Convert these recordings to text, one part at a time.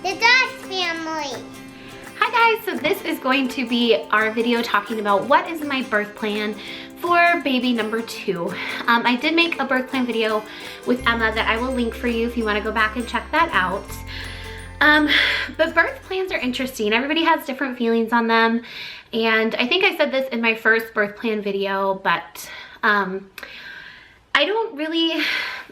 The Dodge family. Hi guys, so this is going to be our video talking about what is my birth plan for baby number 2. I did make a birth plan video with Emma that I will link for you if you want to go back and check that out. But birth plans are interesting. Everybody has different feelings on them. And I think I said this in my first birth plan video, but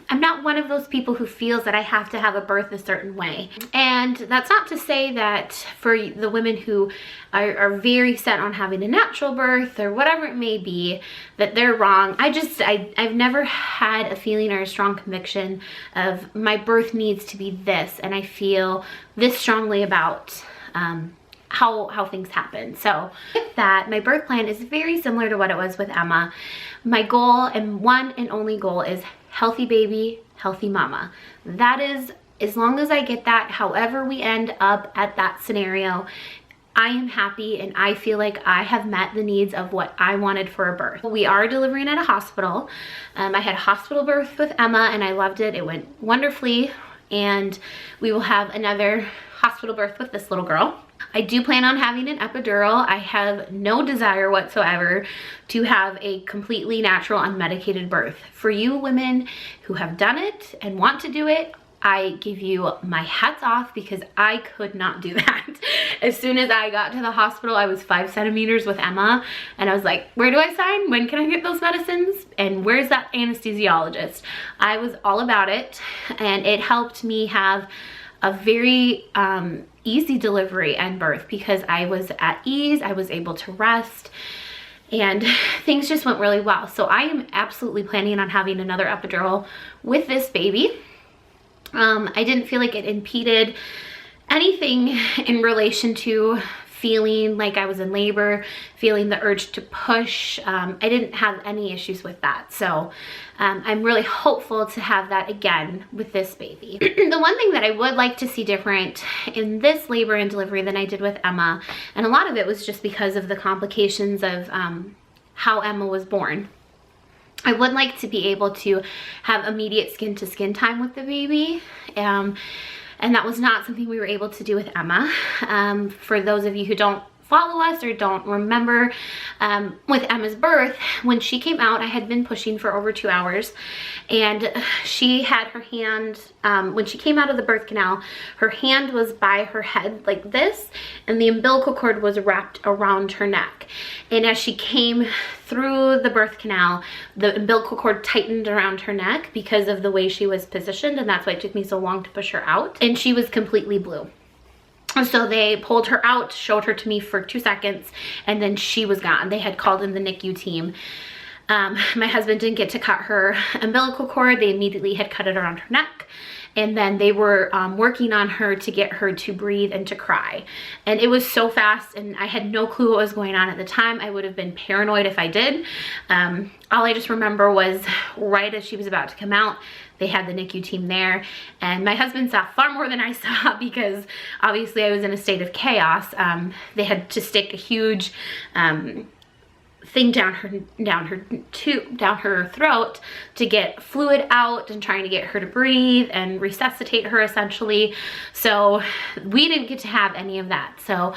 I'm not one of those people who feels that I have to have a birth a certain way. And that's not to say that for the women who are very set on having a natural birth or whatever it may be, that they're wrong. I've never had a feeling or a strong conviction of my birth needs to be this, and I feel this strongly about how things happen. So with that, my birth plan is very similar to what it was with Emma. My goal, and one and only goal, is healthy baby, healthy mama. That is, as long as I get that, however we end up at that scenario, I am happy and I feel like I have met the needs of what I wanted for a birth. We are delivering at a hospital. I had a hospital birth with Emma and I loved it. It went wonderfully, and we will have another hospital birth with this little girl. I do plan on having an epidural. I have no desire whatsoever to have a completely natural, unmedicated birth. For you women who have done it and want to do it, I give you my hats off, because I could not do that. As soon as I got to the hospital, I was 5 centimeters with Emma, and I was like, where do I sign? When can I get those medicines? And where's that anesthesiologist? I was all about it, and it helped me have a very easy delivery and birth, because I was at ease, I was able to rest, and things just went really well. So I am absolutely planning on having another epidural with this baby. I didn't feel like it impeded anything in relation to feeling like I was in labor, feeling the urge to push. I didn't have any issues with that. So I'm really hopeful to have that again with this baby. The one thing that I would like to see different in this labor and delivery than I did with Emma, and a lot of it was just because of the complications of how Emma was born, I would like to be able to have immediate skin to skin time with the baby. And that was not something we were able to do with Emma. For those of you who don't follow us or don't remember, with Emma's birth, when she came out, I had been pushing for over 2 hours, and she had her hand, when she came out of the birth canal, her hand was by her head like this, and the umbilical cord was wrapped around her neck. And as she came through the birth canal, the umbilical cord tightened around her neck because of the way she was positioned, and that's why it took me so long to push her out. And she was completely blue. So they pulled her out, showed her to me for 2 seconds, and then she was gone. They had called in the NICU team. My husband didn't get to cut her umbilical cord. They immediately had cut it around her neck. And then they were working on her to get her to breathe and to cry. And it was so fast, and I had no clue what was going on at the time. I would have been paranoid if I did. All I just remember was right as she was about to come out, they had the NICU team there, and my husband saw far more than I saw, because obviously I was in a state of chaos. They had to stick a huge thing down her throat to get fluid out, and trying to get her to breathe and resuscitate her essentially. So we didn't get to have any of that. So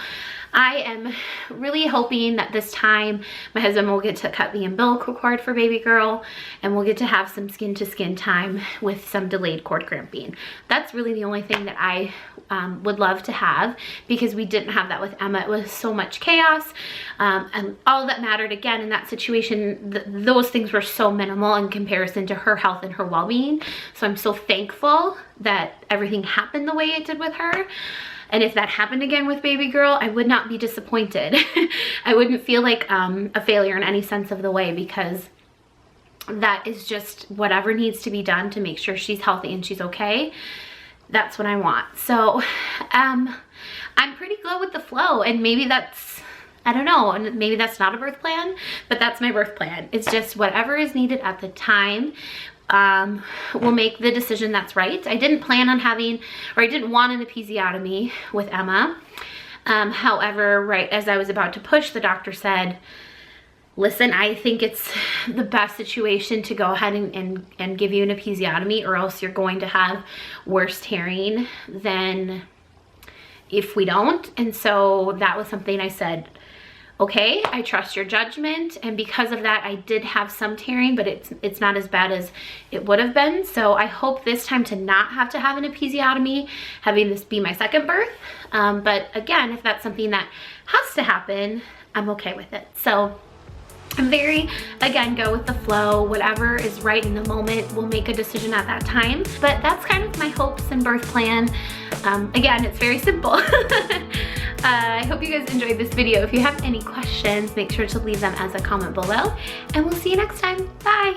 I am really hoping that this time my husband will get to cut the umbilical cord for baby girl, and we'll get to have some skin to skin time with some delayed cord cramping. That's really the only thing that I would love to have, because we didn't have that with Emma. It was so much chaos, and all that mattered again in that situation, those things were so minimal in comparison to her health and her well-being. So I'm so thankful that everything happened the way it did with her. And if that happened again with baby girl, I would not be disappointed. I wouldn't feel like a failure in any sense of the way, because that is just whatever needs to be done to make sure she's healthy and she's okay. That's what I want. So I'm pretty go with the flow, and maybe that's, I don't know, and maybe that's not a birth plan, but that's my birth plan. It's just whatever is needed at the time. We'll make the decision that's right. I didn't plan on having, or I didn't want an episiotomy with Emma. However, right as I was about to push, the doctor said, listen, I think it's the best situation to go ahead and give you an episiotomy, or else you're going to have worse tearing than if we don't. And so that was something I said, okay, I trust your judgment. And because of that, I did have some tearing, but it's not as bad as it would have been. So I hope this time to not have to have an episiotomy, having this be my second birth. But again, if that's something that has to happen, I'm okay with it. So I'm very, again, go with the flow. Whatever is right in the moment, we'll make a decision at that time. But that's kind of my hopes and birth plan. Again, it's very simple. I hope you guys enjoyed this video. If you have any questions, make sure to leave them as a comment below. And we'll see you next time. Bye.